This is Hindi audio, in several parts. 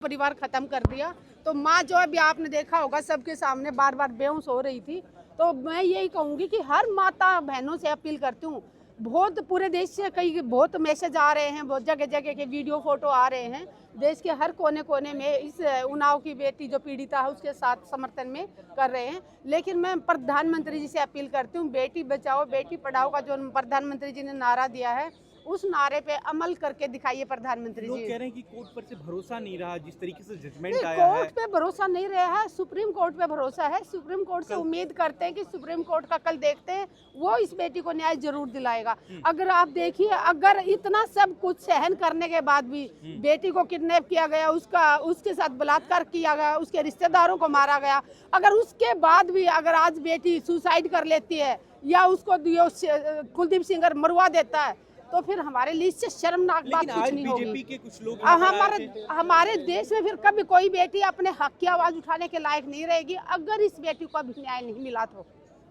परिवार खत्म कर दिया। तो माँ जो अभी आपने देखा होगा सबके सामने बार बार बेहोश हो रही थी। तो मैं यही कहूँगी कि हर माता बहनों से अपील करती हूँ, बहुत पूरे देश से कई बहुत मैसेज आ रहे हैं, बहुत जगह जगह के वीडियो फोटो आ रहे हैं, देश के हर कोने कोने में इस उन्नाव की बेटी जो पीड़िता है उसके साथ समर्थन में कर रहे हैं। लेकिन मैं प्रधानमंत्री जी से अपील करती हूँ, बेटी बचाओ बेटी पढ़ाओ का जो प्रधानमंत्री जी ने नारा दिया है उस नारे पे अमल करके दिखाइए प्रधानमंत्री जी। लोग कह रहे हैं कि कोर्ट पर से भरोसा नहीं रहा, जिस तरीके से जजमेंट आया है। कोर्ट पे भरोसा नहीं रहा है, सुप्रीम कोर्ट पे भरोसा है। सुप्रीम कोर्ट से उम्मीद करते हैं कि सुप्रीम कोर्ट का कल देखते हैं वो इस बेटी को न्याय जरूर दिलाएगा। अगर आप देखिए, अगर इतना सब कुछ सहन करने के बाद भी बेटी को किडनैप किया गया, उसके साथ बलात्कार किया गया, उसके रिश्तेदारों को मारा गया, अगर उसके बाद भी अगर आज बेटी सुसाइड कर लेती है या उसको कुलदीप सिंगर मरवा देता है तो फिर हमारे लिए इससे शर्मनाक बात कुछ नहीं होगी। बीजेपी के कुछ लोग हमारे देश में फिर कभी कोई बेटी अपने हक की आवाज उठाने के लायक नहीं रहेगी अगर इस बेटी को अभी न्याय नहीं मिला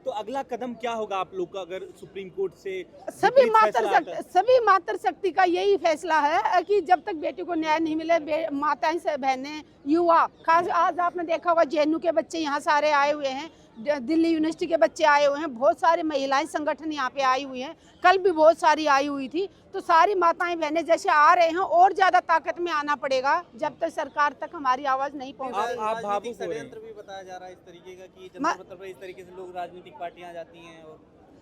तो अगला कदम क्या होगा आप लोग का? अगर सुप्रीम कोर्ट से सभी मातृशक्ति का यही फैसला है कि जब तक बेटी को न्याय नहीं मिले, माताएं से बहनें, युवा, खास आज आपने देखा होगा जेएनयू के बच्चे यहाँ सारे आए हुए हैं, दिल्ली यूनिवर्सिटी के बच्चे आए हुए हैं, बहुत सारे महिलाएं संगठन यहाँ पे आई हुई हैं, कल भी बहुत सारी आई हुई थी। तो सारी माताएं बहनें जैसे आ रहे हैं और ज्यादा ताकत में आना पड़ेगा जब तक सरकार तक हमारी आवाज नहीं पहुँच रही। आप भावुक षड्यंत्र भी बताया जा रहा है इस तरीके का कि जनता पत्र पर इस तरीके से लोग राजनीतिक पार्टियां जाती हैं और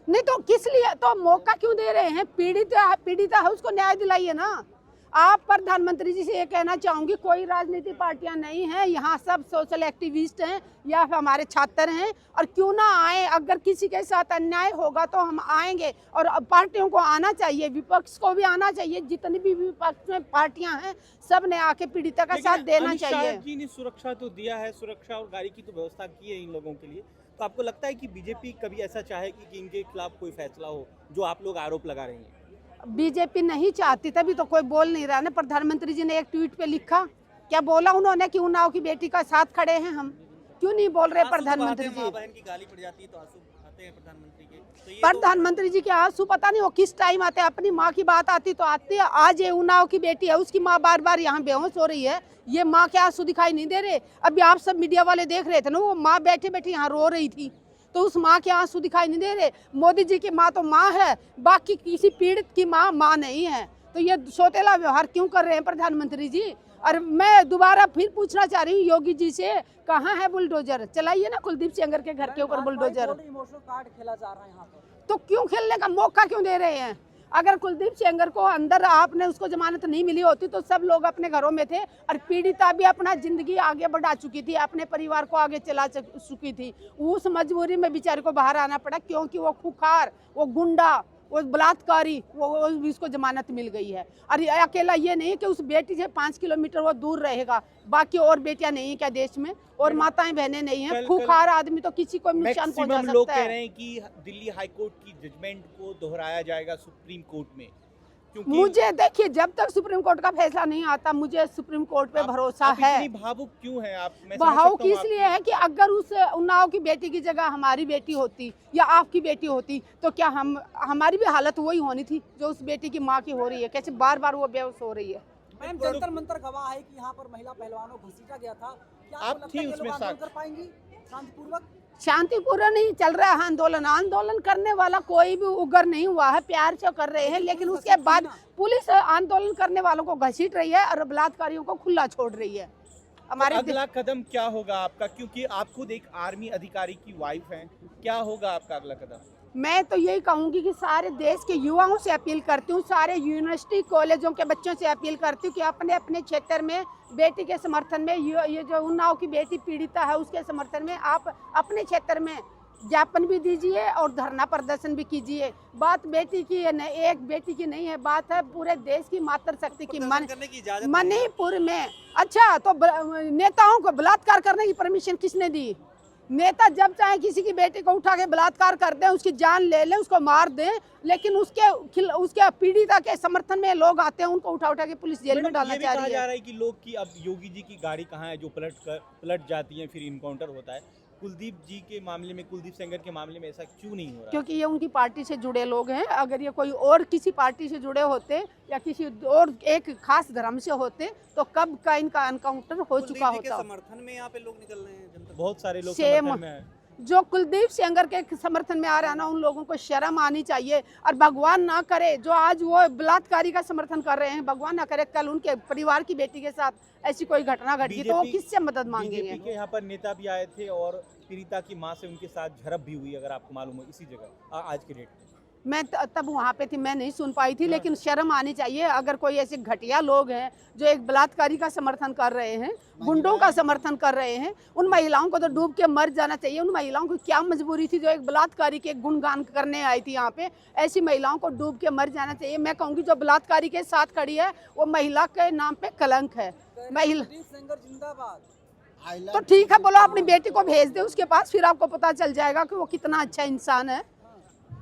नहीं तो किस लिए, तो मौका क्यों दे रहे हैं? पीड़िता है उसको न्याय दिलाइए ना। आप प्रधानमंत्री जी से ये कहना चाहूंगी, कोई राजनीतिक पार्टियां नहीं हैं, यहाँ सब सोशल एक्टिविस्ट हैं या हमारे छात्र हैं, और क्यों ना आए। अगर किसी के साथ अन्याय होगा तो हम आएंगे और पार्टियों को आना चाहिए, विपक्ष को भी आना चाहिए, जितनी भी विपक्ष में पार्टियां हैं सब ने आके पीड़िता का साथ देना चाहिए। जी ने सुरक्षा तो दिया है, सुरक्षा और गाड़ी की तो व्यवस्था की है इन लोगों के लिए। तो आपको लगता है कि बीजेपी कभी ऐसा चाहेगी कि इनके खिलाफ कोई फैसला हो जो आप लोग आरोप लगा रहे हैं? बीजेपी नहीं चाहती, तभी तो कोई बोल नहीं रहा ना। प्रधानमंत्री जी ने एक ट्वीट पे लिखा, क्या बोला उन्होंने कि उन्नाव की बेटी का साथ खड़े हैं हम, क्यों नहीं बोल रहे प्रधानमंत्री जी? बहन की गाली पड़ जाती है तो आंसू आते हैं प्रधानमंत्री के, तो प्रधानमंत्री जी के आंसू पता नहीं वो किस टाइम आते हैं। अपनी माँ की बात आती तो आती है। आज ये उन्नाव की बेटी है, उसकी माँ बार बार यहाँ बेहोश हो रही है, ये माँ के आंसू दिखाई नहीं दे रहे? अभी आप सब मीडिया वाले देख रहे थे ना, वो माँ बैठे बैठे यहाँ रो रही थी, तो उस माँ के आंसू दिखाई नहीं दे रहे? मोदी जी की माँ तो माँ है, बाकी किसी पीड़ित की माँ नहीं है। तो ये सौतेला व्यवहार क्यों कर रहे हैं प्रधानमंत्री जी? और मैं दोबारा फिर पूछना चाह रही हूँ योगी जी से, कहाँ है बुलडोजर? चलाइए ना कुलदीप सेंगर के घर के ऊपर बुलडोजर। इमोशनल कार्ड खेला जा रहा है यहाँ पर, तो क्यों खेलने का मौका क्यों दे रहे हैं? अगर कुलदीप सेंगर को अंदर आपने उसको जमानत नहीं मिली होती तो सब लोग अपने घरों में थे, और पीड़िता भी अपना जिंदगी आगे बढ़ा चुकी थी, अपने परिवार को आगे चला चुकी थी। उस मजबूरी में बेचारे को बाहर आना पड़ा क्योंकि वो खुखार, वो गुंडा, वो बलात्कारी, वो उसको जमानत मिल गई है। और अकेला ये नहीं कि उस बेटी से 5 किलोमीटर वो दूर रहेगा, बाकी और बेटियां नहीं है क्या देश में? और माताएं बहनें नहीं है? खुखार आदमी तो किसी को नुकसान पहुंचा सकता है। लोग कह रहे हैं कि दिल्ली हाई कोर्ट की जजमेंट को दोहराया जाएगा सुप्रीम कोर्ट में, क्योंकि मुझे देखिए जब तक सुप्रीम कोर्ट का फैसला नहीं आता मुझे सुप्रीम कोर्ट पे भरोसा है। इतनी भावुक क्यों है आप? भावुक इसलिए है कि अगर उस उन्नाव की बेटी की जगह हमारी बेटी होती या आपकी बेटी होती तो क्या हमारी भी हालत वही होनी थी जो उस बेटी की माँ की हो रही है? कैसे बार बार वो बेहोश हो रही है? मैम जंतर मंतर गवाह है कि यहाँ पर महिला पहलवानों को घसीटा गया था, क्या आप थी उसमें साथ? कर पाएंगी शांतिपूर्वक? शांतिपूर्ण नहीं चल रहा है आंदोलन करने वाला कोई भी उग्र नहीं हुआ है, प्यार से कर रहे हैं। लेकिन उसके बाद पुलिस आंदोलन करने वालों को घसीट रही है और बलात्कारियों को खुला छोड़ रही है। हमारे अगला कदम क्या होगा आपका, क्योंकि आप खुद एक आर्मी अधिकारी की वाइफ हैं, क्या होगा आपका अगला कदम? मैं तो यही कहूंगी कि सारे देश के युवाओं से अपील करती हूँ, सारे यूनिवर्सिटी कॉलेजों के बच्चों से अपील करती हूँ कि अपने अपने क्षेत्र में बेटी के समर्थन में, ये जो उन्नाव की बेटी पीड़िता है उसके समर्थन में आप अपने क्षेत्र में ज्ञापन भी दीजिए और धरना प्रदर्शन भी कीजिए। बात बेटी की है, एक बेटी की नहीं है, बात है पूरे देश की मातृशक्ति की। मणिपुर में अच्छा तो नेताओं को बलात्कार करने की परमिशन किसने दी? नेता जब चाहे किसी की बेटी को उठा के बलात्कार कर दें, उसकी जान ले लें, उसको मार दें, लेकिन उसके पीड़िता के समर्थन में लोग आते हैं, उनको उठा के पुलिस जेल में डालना चाह रही है। जा रहा है कि लोग की अब योगी जी की गाड़ी कहाँ है जो पलट जाती है फिर इनकाउंटर होता है, कुलदीप जी के मामले में, कुलदीप सेंगर के मामले में ऐसा क्यों नहीं हो रहा? क्योंकि ये उनकी पार्टी से जुड़े लोग हैं। अगर ये कोई और किसी पार्टी से जुड़े होते या किसी और एक खास धर्म से होते तो कब का इनका एनकाउंटर हो चुका कुलदीप जी के होता। समर्थन में यहाँ पे लोग निकल रहे हैं जनता। बहुत सारे लोग सेम। समर्थन में हैं। जो कुलदीप सेंगर के समर्थन में आ रहा है ना, उन लोगों को शर्म आनी चाहिए। और भगवान ना करे जो आज वो बलात्कारी का समर्थन कर रहे हैं, भगवान ना करे कल उनके परिवार की बेटी के साथ ऐसी कोई घटना घट गई तो वो किससे मदद मांगेंगे। बीजेपी के यहाँ पर नेता भी आए थे और पीड़िता की मां से उनके साथ झड़प भी हुई, अगर आपको मालूम हो, इसी जगह आज के डेट में। मैं तब वहाँ पे थी, मैं नहीं सुन पाई थी, लेकिन शर्म आनी चाहिए। अगर कोई ऐसे घटिया लोग हैं जो एक बलात्कारी का समर्थन कर रहे हैं, गुंडों का समर्थन कर रहे हैं, उन महिलाओं को तो डूब के मर जाना चाहिए। उन महिलाओं को क्या मजबूरी थी जो एक बलात्कारी के गुणगान करने आई थी यहाँ पे? ऐसी महिलाओं को डूब के मर जाना चाहिए। मैं कहूँगी जो बलात्कारी के साथ खड़ी है वो महिला के नाम पे कलंक है। महिला तो ठीक है, बोलो अपनी बेटी को भेज दे उसके पास, फिर आपको पता चल जाएगा कि वो कितना अच्छा इंसान है।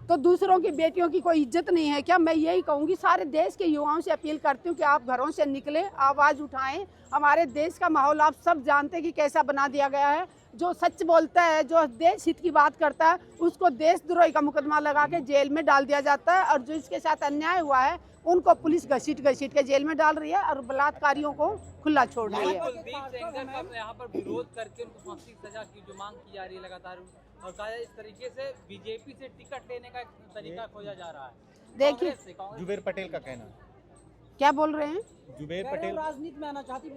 तो दूसरों की बेटियों की कोई इज्जत नहीं है क्या? मैं यही कहूँगी, सारे देश के युवाओं से अपील करती हूँ कि आप घरों से निकले, आवाज़ उठाएं। हमारे देश का माहौल आप सब जानते हैं कि कैसा बना दिया गया है। जो सच बोलता है, जो देश हित की बात करता है, उसको देशद्रोही का मुकदमा लगा के जेल में डाल दिया जाता है। और जो इसके साथ अन्याय हुआ है उनको पुलिस घसीट के जेल में डाल रही है और बलात्कारियों को खुला छोड़ रही है। कुलदीप सेंगर का यहाँ पर विरोध करके उनको फांसी की सजा की जो मांग की जा रही है लगातार, और कहा इस तरीके से बीजेपी से टिकट लेने का एक तरीका खोजा जा रहा है। देखिए जुबेर पटेल का कहना, क्या बोल रहे हैं, जुबेर पटेल राजनीति में आना चाहते हैं,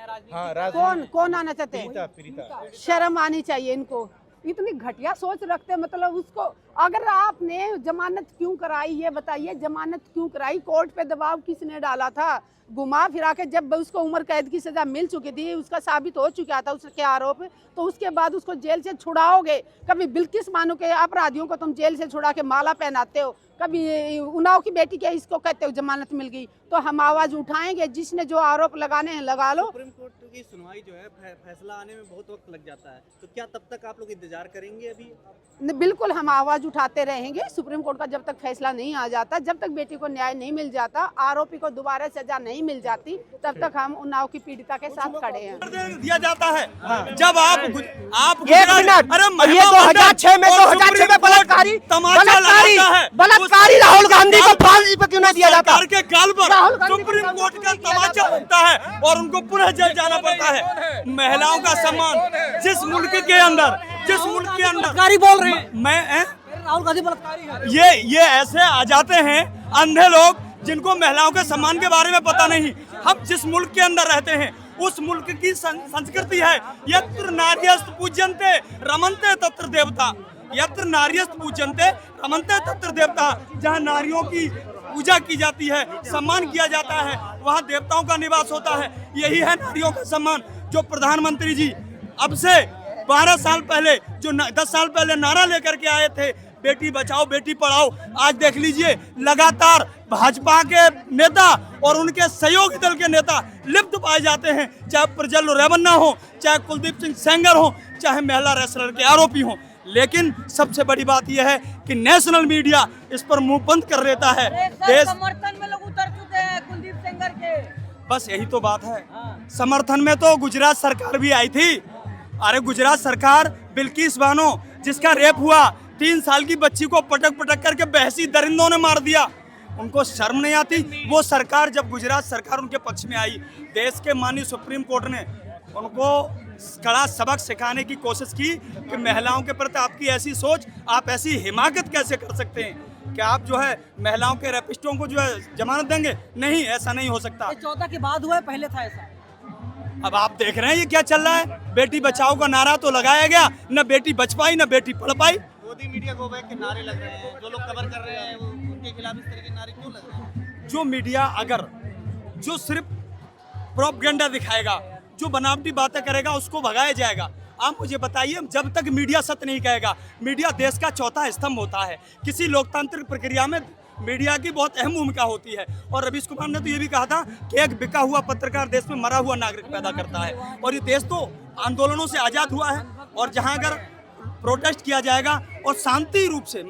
राजनीति हाँ, कौन आना चाहते हैं? पीड़िता शर्म आनी चाहिए इनको। इतनी घटिया सोच रखते हैं, मतलब उसको अगर आपने जमानत क्यों कराई ये बताइए, जमानत क्यों कराई? कोर्ट पे दबाव किसने डाला था? घुमा फिरा के जब उसको उम्र कैद की सजा मिल चुकी थी, उसका साबित हो चुका था उसके आरोप, तो उसके बाद उसको जेल से छुड़ाओगे? कभी बिल्किस बानो के अपराधियों को तुम जेल से छुड़ा के माला पहनाते हो, कभी उन्नाव की बेटी के इसको कहते हो जमानत मिल गई। तो हम आवाज उठाएंगे, जिसने जो आरोप लगाने हैं लगा लो। सुप्रीम कोर्ट की सुनवाई जो है फैसला आने में बहुत वक्त लग जाता है, तो क्या तब तक आप लोग इंतजार करेंगे? अभी बिल्कुल हम आवाज उठाते रहेंगे। सुप्रीम कोर्ट का जब तक फैसला नहीं आ जाता, जब तक बेटी को न्याय नहीं मिल जाता, आरोपी को दोबारा सजा नहीं मिल जाती, तब तक हम उन्नाव की पीड़िता के साथ खड़े हैं। दिया जाता है जब आप एक मिनट, अरे ये 2006 में 2006 में बलात्कारी राहुल गांधी को फांसी पे क्यों नहीं दिया जाता? सरकार के गाल पर सुप्रीम कोर्ट का तमाचा लगता है और उनको पुनः जेल जाना पड़ता है। महिलाओं का सम्मान जिस मुल्क के अंदर बोल रहे हैं मैं राहुल गांधी बलात्कारी है। ये ऐसे आ जाते हैं अंधे लोग जिनको महिलाओं के सम्मान के बारे में पता नहीं। हम जिस मुल्क के अंदर रहते हैं उस मुल्क की संस्कृति है यत्र नार्यस्तु पूज्यन्ते रमन्ते तत्र देवता, यत्र नार्यस्तु पूज्यन्ते रमन्ते तत्र देवता। जहाँ नारियों की पूजा की जाती है, सम्मान किया जाता है, वहाँ देवताओं का निवास होता है। यही है नारियों का सम्मान। जो प्रधानमंत्री जी अब से 12 साल पहले, जो 10 साल पहले नारा लेकर के आए थे, बेटी बचाओ बेटी पढ़ाओ, आज देख लीजिए लगातार भाजपा के नेता और उनके सहयोगी दल के नेता लिप्त पाए जाते हैं। चाहे प्रज्वल रेवन्ना हो, चाहे कुलदीप सिंह सेंगर हो, चाहे महिला रेसलर के आरोपी हो। लेकिन सबसे बड़ी बात यह है कि नेशनल मीडिया इस पर मुंह बंद कर देता है। देश समर्थन में लोग उतर चुके हैं कुलदीप सेंगर के। बस यही तो बात है। समर्थन में तो गुजरात सरकार भी आई थी। अरे गुजरात सरकार बिल्किस बानो जिसका रेप हुआ, 3 साल की बच्ची को पटक करके बहसी दरिंदों ने मार दिया, उनको शर्म नहीं आती? वो सरकार, जब गुजरात सरकार उनके पक्ष में आई, देश के माननीय सुप्रीम कोर्ट ने उनको कड़ा सबक सिखाने की कोशिश की कि महिलाओं के प्रति आपकी ऐसी सोच, आप ऐसी हिमाकत कैसे कर सकते हैं कि आप जो है महिलाओं के रेपिस्टों को जो है जमानत देंगे? नहीं, ऐसा नहीं हो सकता। 14 के बाद हुआ है, पहले था ऐसा। अब आप देख रहे हैं ये क्या चल रहा है। बेटी बचाओ का नारा तो लगाया गया, न बेटी बच पाई न बेटी पढ़ पाई। मोदी मीडिया को बैक के नारे लग रहे हैं, जो लोग कवर कर रहे हैं उनके खिलाफ इस तरह के नारे क्यों लग रहे हैं? जो मीडिया अगर जो सिर्फ प्रोपगेंडा दिखाएगा, जो बनावटी बातें करेगा, उसको भगाया जाएगा। आप मुझे बताइए, जब तक मीडिया सत्य नहीं कहेगा, मीडिया देश का चौथा स्तंभ होता है। किसी लोकतांत्रिक प्रक्रिया में मीडिया की बहुत अहम भूमिका होती है। और रवीश कुमार ने तो ये भी कहा था कि एक बिका हुआ पत्रकार देश में मरा हुआ नागरिक पैदा करता है। और ये देश तो आंदोलनों से आजाद हुआ है, और जहां अगर प्रोटेस्ट किया जाएगा और शांति रूप से